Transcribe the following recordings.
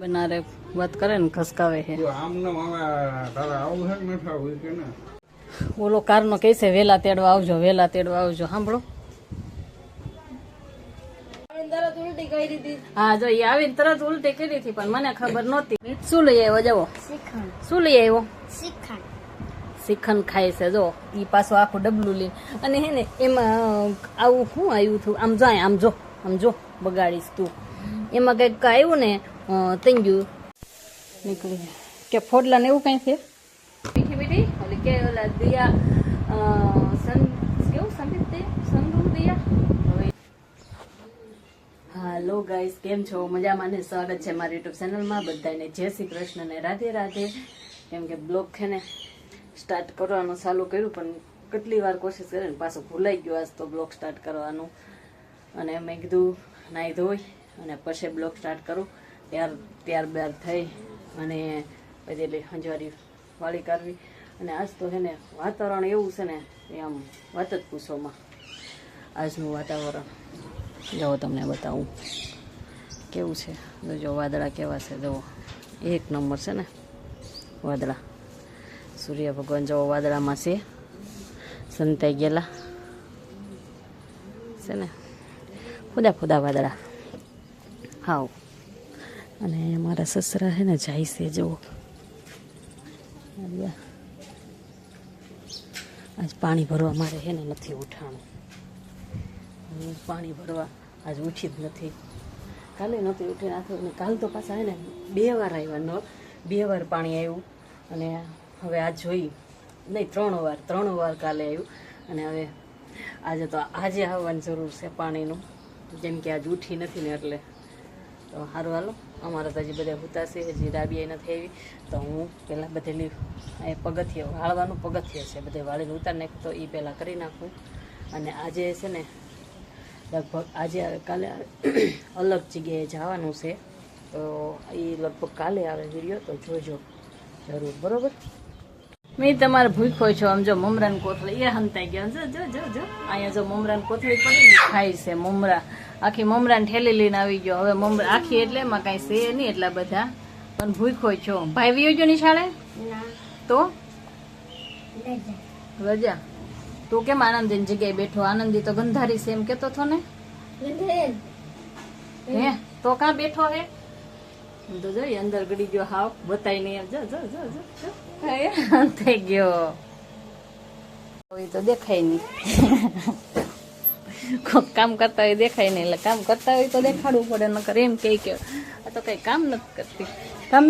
બનારે વાત કરે ને ખસકાવે છે. બોલો કારનો કહે છે વેલા તેડવા આવજો, વેલા તેડવા આવજો. સાંભળો. હા જો એ આવીને તરત ઉલટી કરી હતી પણ મને ખબર નહોતી. શું લઈ આવ્યો જવો? શું લઈ આવ્યો? શ્રીખંડ ખાય છે જો. ઈ પાછું આખું ડબલું લઈને અને હે ને એમાં આવું શું આવ્યું હતું આમ જાય આમ જો બગાડીશ તું. એમાં કઈક આવ્યું ને તંગ્યું નીકળી કે ફોડલા ને એવું કઈ છે. મીઠી મીઠી ઓલી કે ઓલા દિયા કેવું સંદૂર દિયા. હાલો ગાઈસ, કેમ છો? મજામાં ને? સ્વાગત છે મારી યુટ્યુબ ચેનલમાં. બધાને જય શ્રી કૃષ્ણ ને રાધે રાધે. કેમ કે બ્લોગ છે ને સ્ટાર્ટ કરવાનું ચાલુ કર્યું પણ કેટલી વાર કોશિશ કરી ને પાછું ભૂલાઈ ગયો આજ તો બ્લોગ સ્ટાર્ટ કરવાનું. અને મેં કીધું નાહી ધોઈ અને પછી બ્લોગ સ્ટાર્ટ કરું. ત્યારબાદ થઈ અને પછી હંજવારી વાળી કરવી. અને આજ તો છે ને વાતાવરણ એવું છે ને આમ વાત જ પૂછોમાં. આજનું વાતાવરણ જો તમને બતાવું કેવું છે. જો વાદળા કેવા છે, જુઓ એક નંબર છે ને વાદળા. સૂર્ય ભગવાન જો વાદળામાં છે, સંતાઈ ગયેલા છે ને, ફુદા વાદળા હાવ. અને મારા સસરા છે ને જાય છે જુઓ. આજ પાણી ભરવા મારે છે ને નથી ઉઠાણું. પાણી ભરવા આજ ઉઠી જ નથી. કાલે નહોતી ઉઠી નાખ્યું. કાલ તો પાછા હે ને 2 વાર આવ્યા, 2 વાર પાણી આવ્યું. અને હવે આજ જોઈ નહીં 3 વાર કાલે આવ્યું. અને હવે આજે આવવાની જરૂર છે પાણીનું, જેમ કે આજ ઉઠી નથી ને એટલે. તો સારું હાલો, અમારા તો હજી બધા હુતાશે, હજી ડાબી નથી આવી. તો હું પહેલાં બધેલી પગથિયે વાળવાનું પગથિયે છે બધે વાળીને ઉતાર નાખ, તો એ પહેલાં કરી નાખું. અને આજે છે ને લગભગ આજે કાલે અલગ જગ્યાએ જવાનું છે, તો એ લગભગ કાલે આવે વિડીયો, તો જોજો જરૂર, બરોબર. મેં તમારે ભૂખ્યો છો. આમ જો મમરાની કોથળી એ હંતાઈ ગયા. જો અહીંયા જો મમરાની કોથળી પડી ને ખાય છે મમરા. આખી મમરાને ઠેલી લઈને આવી ગયો. હવે મમરા આખી એટલે એમાં કાંઈ છે નહીં એટલા બધા, પણ ભૂખ્યો છો. ભાઈ વિયો ગયો નિશાળે તો રજા. તું કેમ આનંદીની જગ્યાએ બેઠો? આનંદી તો ગંધારી છે એમ કેતો હતો ને. હે તો કાં બેઠો હે? તો જો અંદર ગડી ગયો. હાવ બતાય નહીં. જો થઈ ગયો. એ તો દેખાય નહીં. કામ કરતા હોય દેખાય નહીં, એટલે કામ કરતા હોય તો દેખાડવું પડે. નકર એમ કે આ તો કઈ કામ નથી કરતી. કામ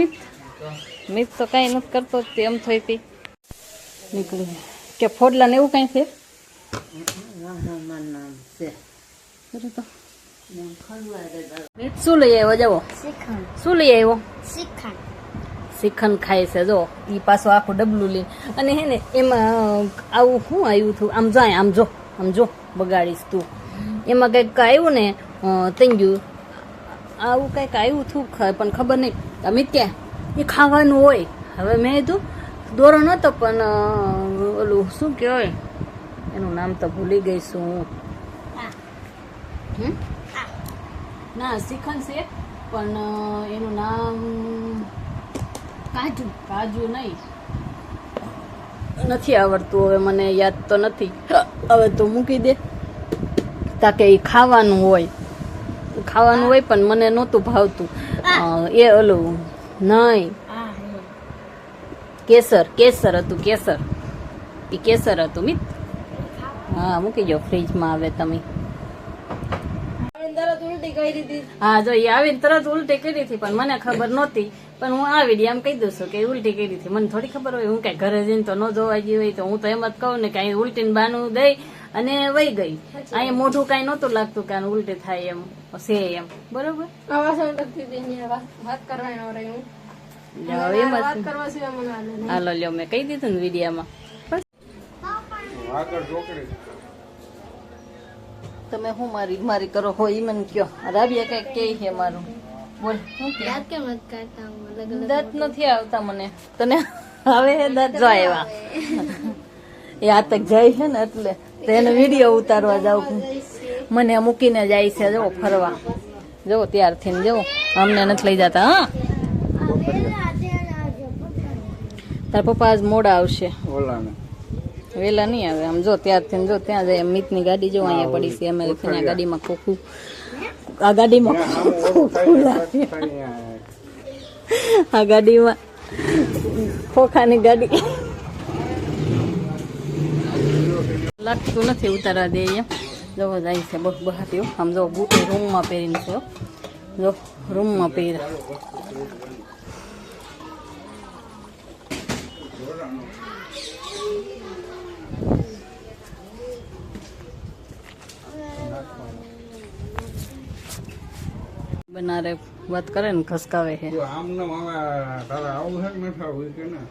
મિત તો કઈ નથી કરતો. એમ થઈ હતી નીકળી કે ફોડલા ને એવું કઈ છે. શું લઈ આવ્યો જવો? શું લઈ આવ્યો? શ્રીખંડ ખાય છે જો. ઈ પાછું આખું ડબલું લઈને અને હે ને એમાં આવું શું આવ્યું હતું આમ જાય આમ જો બગાડીશ તું. એમાં કઈક આવ્યું ને તંગ્યું આવું કઈક આવ્યું હતું પણ ખબર નહીં. અમિત ક્યાં એ ખાવાનું હોય. હવે મેં કીધું દોરો નતો પણ ઓલું શું કહેવાય એનું નામ તો ભૂલી ગઈ છું હું. ના શ્રીખંડ છે પણ એનું નામ કાજુ નહીં, નથી આવડતું. હવે મને યાદ તો નથી. હવે તો મૂકી દે. તાકે એ ખાવાનું હોય પણ મને નહોતું ભાવતું. એ ઓલું નહીં, કેસર હતું. એ કેસર હતું મિત. હા મૂકી જાઓ ફ્રીજમાં. આવે તમે. હા જો એ આવીને તરત ઉલટી કરી હતી પણ મને ખબર નહોતી. પણ હું આ વિડીયો આમ કહી દઉં છું કે ઉલટી કરી હતી. મને થોડી ખબર હોય. હું કઈ ઘરે જઈને તો ન જોવા ગઈ હોય, તો હું તો એમ જ કહું ને કે અહીં ઉલટીને બાનું દઈ અને વહી ગઈ. અહીંયા મોઢું કઈ નહોતું લાગતું કે ઉલટી થાય એમ છે એમ, બરોબર. હાલો લ્યો, મેં કહી દીધું ને વિડીયામાં. તમે શું મારી કરો હો ઈ મને કયો. રાબિયા કઈ કે છે મારું બોલ. દાંત નથી આવતા મને. તને હવે દાંત જો આવ્યા. એ આતક જાય છે ને એટલે એને વિડીયો ઉતારવા જાઉં. મને મૂકીને જાય છે જો ફરવા. જો ત્યારથી ને જો અમને નથી લઈ જતા. હા તાર પપ્પા આજ મોડા આવશે, ઓલાને વેલા નહીં આવે. આમ જો ત્યારથી જો ત્યાં જાય. મિતની ગાડી જો અહીંયા પડી છે. અમે આ ગાડીમાં ખોખું, આ ગાડીમાં આ ગાડીમાં ખોખાની ગાડી લાગતું નથી ઉતારવા દે. એમ જો જાય છે બસ બહાર. આમ જો બૂટ રૂમમાં પહેરીને છે. જો રૂમમાં પહેર્યા. બનારે વાત કરે ને ખસકાવે છે. આમને હવે તારે આવું છે કે નથી આવું કે ના?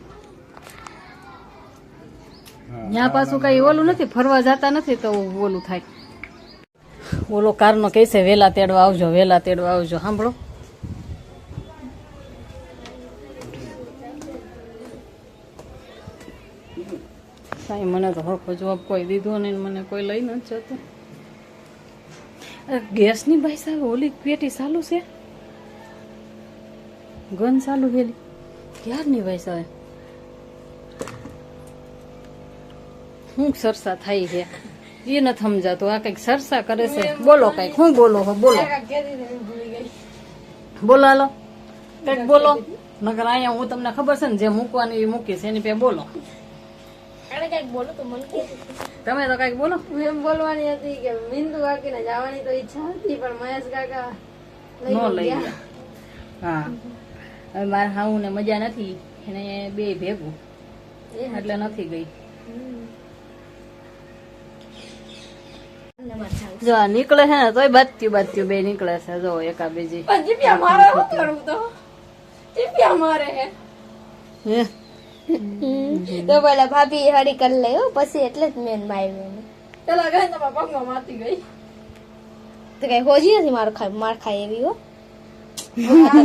ત્યાં પાછું કઈ ઓલું નથી, ફરવા જતા નથી તો ઓલું થાય. ઓલો કારનો કહે છે વેલા તેડવા આવજો, વેલા તેડવા આવજો. સાંભળો, સાઈ મને તો હરખો જવાબ કોઈ દીધો નહીં, મને કોઈ લઈ નથી જતું. ગેસની ભાઈ સાહેબ ઓલી પેટી ચાલુ છે, ગન ચાલુ વેલી ક્યારની ભાઈ સાહેબ. શું સરસા થાય છે એ નથી સમજાતું. આ કઈક સરસા કરે છે. બોલો કઈક, શું બોલો હો? બોલો બોલો, હાલો કઈક બોલો. નકર અહીંયા હું તમને ખબર છે ને જે મૂકવાની એ મૂકીશ, એની પે બોલો. તમે તો કઈક બોલો. એમ બોલવાની હતી કે બિંદુ કાકીને જવાની તો ઈચ્છા હતી પણ મહેશ કાકા નો લઈ ગયા. હા, હવે મારા હાઉ ને મજા નથી, એને બે ભેગું એટલે નથી ગઈ. જો આ નીકળે છે ને તોય બાત્યું બાત્યું બે નીકળે છે. જો એકા બીજી મારે શું કરવું તો ટીપિયા મારે હે તો પેલા ભાભી હરી કરી લે પછી એટલે જ મેન માર્યું. પેલા ગઈ તમારા પગમાં મારતી ગઈ તો કઈ હોજી નથી માર ખાય એવી હો.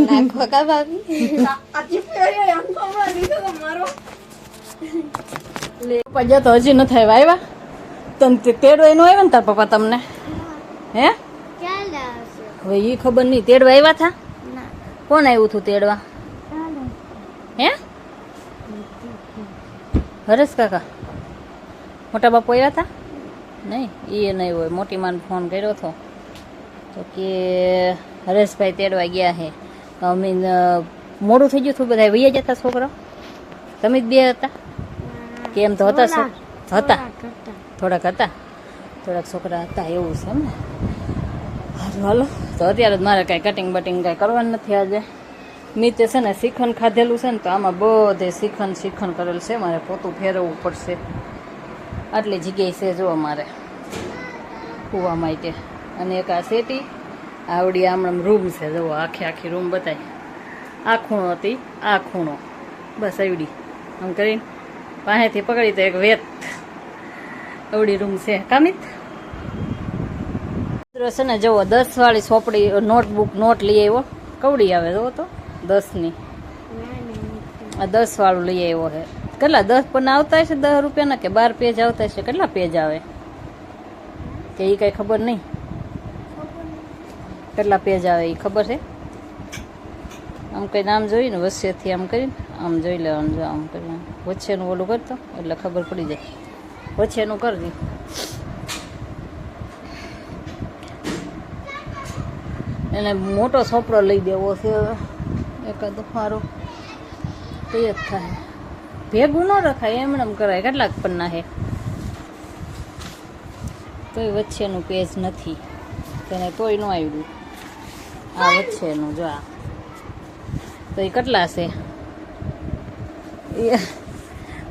નાખો કા ભાભી પપ્પા જો તો હજી નથી આવ્યા. તને તેડવા નો આવ્યા ને તાર પપ્પા તમને? હે હવે એ ખબર નહીં. તેડવા આવ્યા હતા? કોણ આવ્યું હતું તેડવા? હે હરેશ કાકા મોટા બાપુ આવ્યા હતા? નહીં, એ નહીં હોય. મોટી માને ફોન કર્યો હતો તો કે હરેશભાઈ તેડવા ગયા છે. અમે મોડું થઈ ગયું હતું, બધા વૈયા જતા છોકરા. તમે જ બે હતા કે એમ તો હતા? હતા થોડાક હતા, થોડાક છોકરા હતા એવું છે એમ ને. હાલો તો અત્યારે જ મારે કાંઈ કટિંગ બટિંગ કાંઈ કરવાનું નથી આજે. નીચે છે ને શ્રીખંડ ખાધેલું છે ને તો આમાં બધે શ્રીખંડ કરેલ છે. મારે પોતું ફેરવવું પડશે. આટલી જગ્યાએ છે જો અમારે કૂવા માટે. અને એક આ સેટી આવડી આમ રૂમ છે. જુઓ આખી રૂમ બતાવી. આ ખૂણો હતી, આ ખૂણો બસ આવડી આમ કરીને પાસેથી પકડી તો એક વેત આવડી રૂમ છે. કામિત છે ને જુઓ 10 વાળી ચોપડી નોટબુક નોટ લઈ આવ્યો. કવડી આવે જુઓ તો 10ની. આ 10 વાળું લઈ આવ્યો છે. કેટલા 10 પન્ના આવતા હશે? 10 રૂપિયાના કે 12 પેજ આવતા હશે? કેટલા પેજ આવે કે એ કઈ ખબર નહીં. કેટલા પેજ આવે એ ખબર છે? આમ કઈ આમ જોઈ ને વચ્ચેથી આમ કરીને આમ જોઈ લેવાનું. જો આમ કરીને વચ્ચેનું ઓલું કરતો એટલે ખબર પડી જાય. વચ્ચેનું કરજો. એને મોટો સોપડો લઈ દેવો છે એકાદો સારો તો જ થાય. ભેગું ન રખાય, એમણે કરાય. કેટલાક પન્ના છે તોય વચ્ચેનું પેજ નથી. તેને તોય ન આવ્યું. આ વચ્ચેનું જો આ તો એ કેટલા છે? એ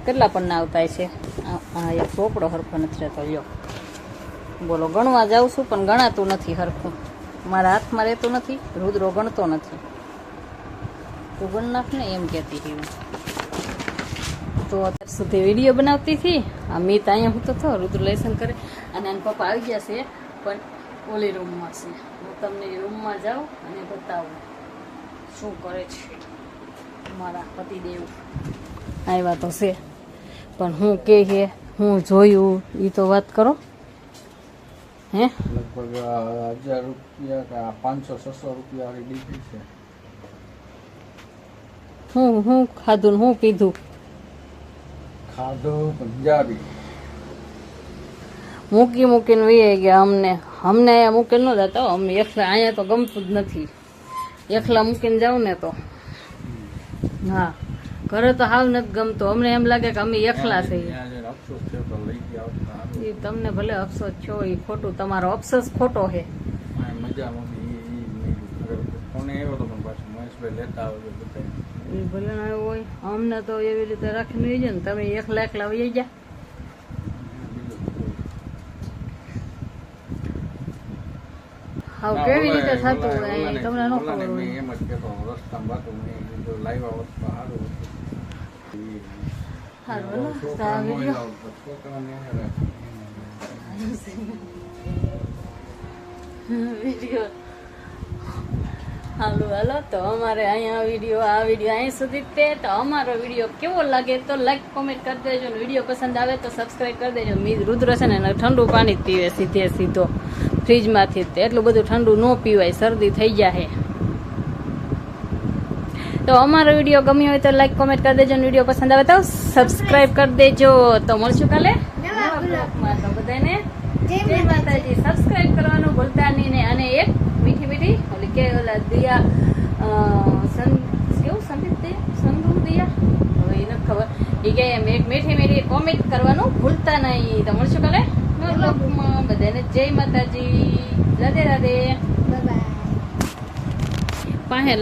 કેટલા પન્ના આવતા છે? આ એક ચોપડો હરખો નથી રહેતો. લ્યો બોલો, ગણવા જાઉં છું પણ ગણાતું નથી હરખું. મારા હાથમાં રહેતું નથી. રુદ્રો ગણતો નથી. તું ગણ નાખ ને એમ કહેતી હતી. તો અત્યાર સુધી વિડીયો બનાવતી હતી. આ મીત અહીંયા હું તો થયો રુદ્ર લેસન કરે અને એના પપ્પા આવી ગયા છે પણ ઓલી રૂમમાં છે. હું તમને એ રૂમમાં જાઉં અને બતાવું શું કરે છે. મારા પતિદેવ આવ્યા તો છે પણ હું કે હું જોયું એ તો વાત કરો. હે લગભગ 1000 રૂપિયા કે 500-600 રૂપિયા વાળી ડીપી છે. હું ખાધું ને હું પીધું? ખાધું પંજાબી. મૂકીને વહી ગયા અમને અહીંયા મૂકીને ન જતા હો. અમને એકલા અહીંયા તો ગમતું જ નથી. એકલા મૂકીને જાવ ને તો હા, ઘરે તો હાવ નથી ગમતું. અમને એમ લાગે કે અમે એકલા છીએ. ત્યાં જઈને અફસોસ થયો તો લઈ ગયા હોત તો સારું. એ તમને ભલે અફસોસ છો, એ ખોટું, તમારો અફસોસ ખોટો છે. આ મજા નહોતી. ફોને આવ્યો તો પણ પાછું મહેશભાઈ લેતા આવે બધા. એ ભલે ના આવ્યો હોય, અમને તો એવી રીતે રાખીને વહી જાય ને. તમે એકલા વહી ગયા. હાવ કેવી રીતે થતું હોય એ તમને ન ખબર મેં હોય. એમ જ કહેતો રસ્તામાં બાતું મેં કીધું લાવ્યા હોત તો સારું હતું. હારું હાલો, તો આ છોકરા મોય વિડીયો લાવતો, છોકરાને વિડીયો હાલો તો અમારે અહીંયા આ વિડીયો અહીં સુધી જ તે. તો અમારો વિડીયો કેવો લાગે તો લાઈક કોમેન્ટ કરી દેજો ને વિડીયો પસંદ આવે તો સબસ્ક્રાઈબ કરી દેજો. રુદ્ર છે ને ઠંડુ પાણી જ પીવે સીધો ફ્રીજમાંથી. એટલું બધું ઠંડુ ન પીવાય, શરદી થઈ જાય. તો અમારો વિડીયો ગમ્યો હોય તો લાઈક કોમેન્ટ કરી દેજો ને વિડીયો પસંદ આવે તો સબસ્ક્રાઈબ કરી દેજો. તો મળશું કાલે નવા બ્લોગમાં. તો બધાને જય માતાજી. સબસ્ક્રાઈબ કરવાનું ભૂલતા નહીં ને. અને એક મીઠી ઓલી કે ઓલા દિયા કેવું સંદીપ દિયા હવે એ નથી ખબર. એ કે એમ એક મીઠી કોમેન્ટ કરવાનું ભૂલતા નહીં. તો મળશું કાલે નવા બ્લોગમાં. બધાને જય માતાજી. રાધે રાધે. Bye bye. પાસે